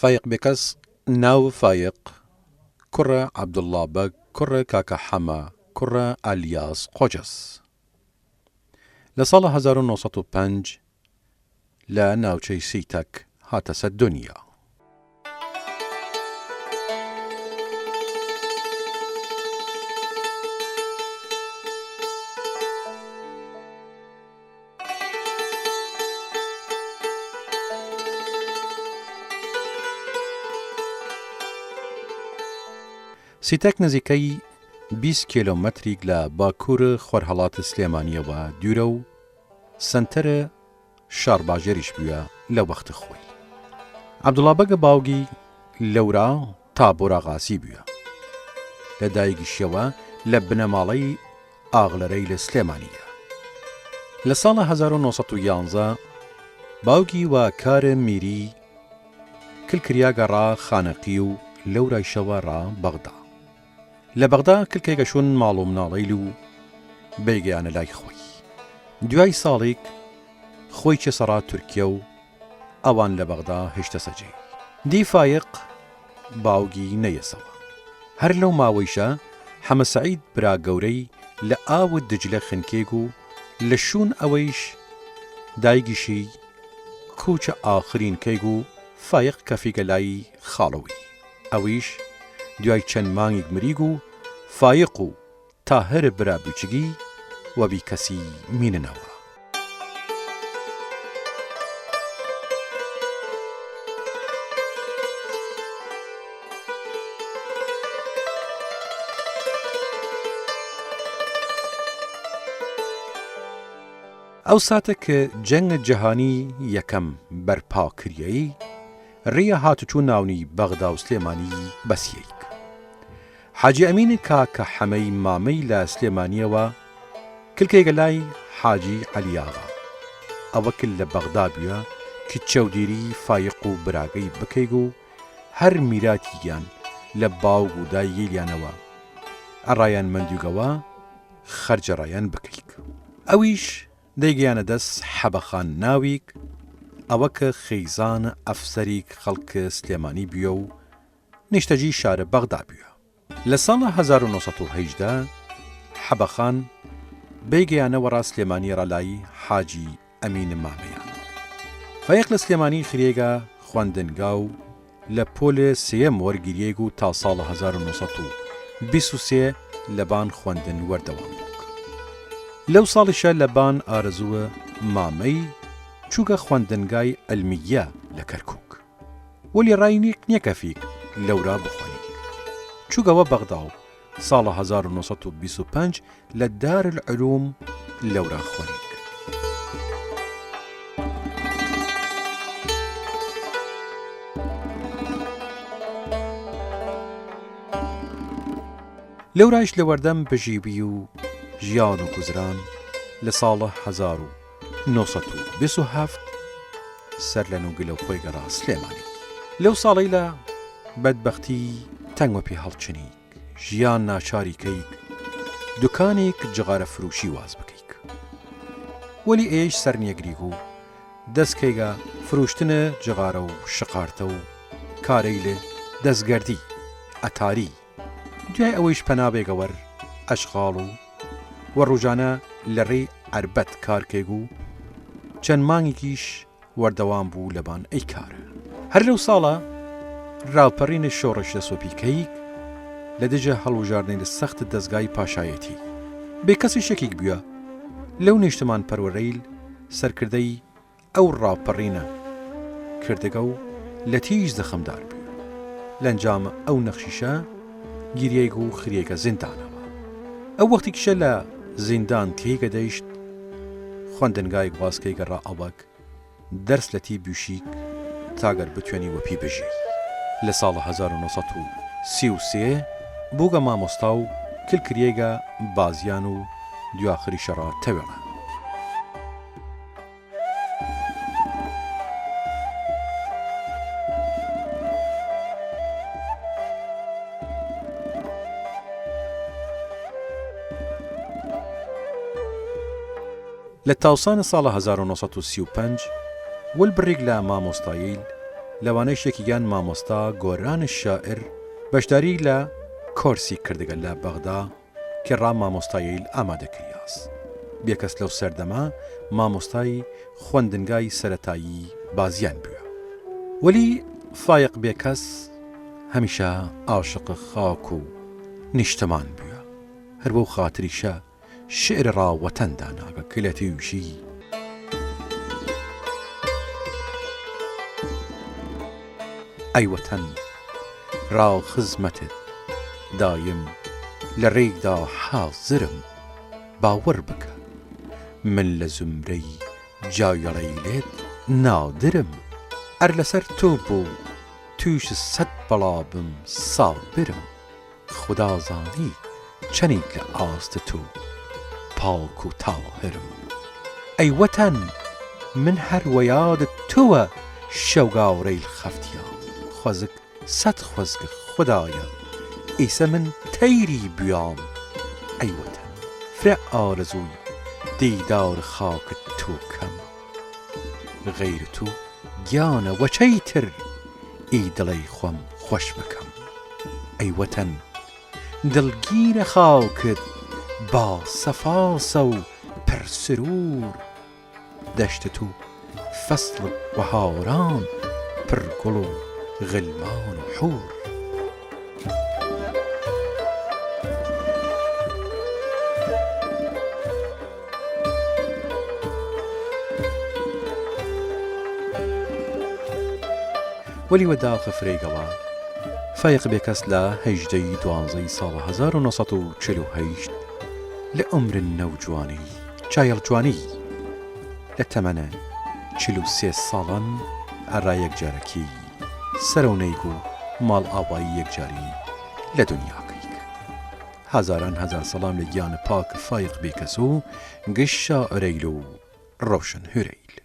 فايق بكس ناو فايق كرة عبد الله بك كرة كاكا حما كرة الياس قوجس لسال 1905 لا ناوچەی سیتەک هاتەسە دنیا. سیتەک نزیکەی 20 کیلۆمەتریک لە باکوور خۆرهەڵاتە سلێمانیەوە دوورە و سنتەرە شارباژێریش بووە لە وەختە خۆی. عەبدوڵڵا بەگە باوگی لەورا تا بۆراغاسی بووە. لە دایکیشیەوە لە بنەماڵەی ئاغلەرەی لە سلێمانیە. لە ساڵە 1911 باوکی و کارە میری کلکریا گەڕا خانەقی و لەورایشەوە ڕا بەغدا. لە بەغدا کلکێگەشون ماڵ و مناڵەیل و بێگەیانە لای خۆی. دوای ساڵێک خۆی چێسەڕا تورکیە و ئەوان لە بەغدا هێشتە سەجێ. دی فایق باوگی نەیەسەوە. هەر لەو ماوەیشە حەمە سەعید برا گەورەی لە ئاوت دجلە خنکێک و لە شوون ئەوەیش دایگیشی کوچە ئاخرین کەیگ و فایق کەفیگە لای خاڵەوەی. ئەویش دوای چەند مانگێک مریگ و فایق و تاهر برا بچگی وەبی کەسی میننەوە. ئەو ساتە کە جەنگە جەهانی یەکەم بەرپاکریەی ڕێیە هاتوچوو ناونی بەغدا و سلێمانی بەسیەیک. حاجی ئەمینی کاکە حەمەی مامەی لە سلێمانیەوە کلکێگە لای حاجی عەلیاغا. ئەوە کل لە بەغدا بووە کە چەودێری فایق و براگەی بکەیگ و هەر میراتیان لە باوگ و دایگیلیانەوە ئەڕایان مندووگەوە خەرجەڕایان بکەیک. ئەویش دەیگەیانە دەست حەبەخان ناویک ئەوە کە خەیزانە ئەفسەریک خەڵکە سلێمانی بووە و نیشتەجی شارە بەغدا بووە. لە ساڵە 1918 حەبەخان بەیگەیانەوە ڕا سلێمانی ڕەلای حاجی ئەمین مامەیان. فایق لە سلێمانی خرێگە خوێندنگا و لە پۆلە سێەم وەرگریەک و تا ساڵە 1923 لەبان خوێندن وەردەوام بوو. لەو ساڵیشە لەبان ئارەزووە مامەی چووکە خوێندنگای ئەلمیە لە کەرکووک. وەلی ڕاینێک نیەکەفیک لەورا بخۆنی. چووکەوە بەغدا و ساڵە 1925 لە دارالعلوم لەورا خوێنیک. لەورایش لە وەردەم بژیبی و ژیان و گوزران لە ساڵە 1927 سەر لە نوگلە و خۆی گەڕا سلێمانی. لەو ساڵی لە بەدبەختی تەنگوە پێ هەڵچنیک ژیان ناچاری کەیک دوکانێک جغارە فرۆشی واز بکەیک. وەلی ئێش سەر نیەگریگ و دەستکەیگە فرۆشتنە جغارە و شقارتە و کارەی لێ دەستگەردی ئەتاری. دوای ئەوەیش پەنابێگەوەر ئەشغاڵ و وەڕۆژانە لە ڕێ عەربەت کارکێگ و چەند مانگێکیش وەردەوام بوو لەبان ئەی کارە. هەر لەو ساڵە ڕاوپەڕینە شۆڕش لە سۆپیکەیک لە دژە هەڵوژاردنەی لە سەخت دەستگای پاشایەتی. بێ کەسی شەکێک بووە لەو نیشتمان پەروەرەیل سەرکردەی ئەو ڕاوپەڕینە کردەگە و لە تیژ زەخەمدار بوو. لەنجامە ئەو نەخشیشە گیریەیک و خرێگە زیندانەوە. ئەو وەختێکیشە لە زیندان تێگە دەیشت خوێندنگایەک واسکەی گەڕا ئەوەک دەرس لە تی بوشیک تاگەر بتوێنی وەپی بژی. لە ساڵە 1933 بووگە مامۆستا و کلکرێگە بازیان و دواخری شەڕا تەوێڵە. لە تاوسانە ساڵە 1935 وەلبڕێک لە مامۆستاییل لەوانەی شێکیان مامۆستا گۆران شاعر بەشداری لە کۆرسی کردگەل لە بەغدا کە ڕام مامۆستاییل ئامادەکریاس. بێکەس لەو سەردەما مامۆستای خوێندنگای سەرەتایی بازیان بووە. وەلی فایق بێکەس هەمیشە عاشق خاک و نیشتمان بووە. هەر بەو خاتریشە شعر ڕاوەتەندا ناگە کلەتی وشی ئەی وەتەن ڕاو خزمەتت دایم لە ڕێیدا حازرم باوەڕ بکە من لە زومرەی جایەڵەی لێت نادرم ئەر لەسەر تۆ بوو تووش سەد بەڵا بم سابرم خوددا زانی چەندێک لە ئاستە تۆ پاک و تاهرم ئەی وەتەن من هەروە یادت تۆوە شەوگاوڕەی خەفتیا خوازک سەد خوازگە خوددایە ئیسە من تەیری بویام ئەی وەتەن فرە ئارەزووی دیدار خاکت تۆ کەم غەیر تۆ گیانە وەچەی تر ئی دڵەی خۆم خۆش بکەم ئەی وەتەن دڵگیرە خاکت با سەفاسە و پرسرور دەشتت و فەسڵ بەهاران پڕگوڵ و غلمان و حور وەلی وەداخە فرێگەڵا فایق بێکەس لە 18 دوانزەی ساڵ 1948 لە عومر نەوجوانی چایەڵ جوانی لە تەمەنە 43 ساڵان هەرا یەکجارەکی سەرەونەیک و ماڵ ئاوایی یەکجاری لە دنیاکەیک. هەزاران هەزار سەڵام لە گیانە پاک فایق بێکەس و گشت شائرەیل و ڕۆشن هورەیل.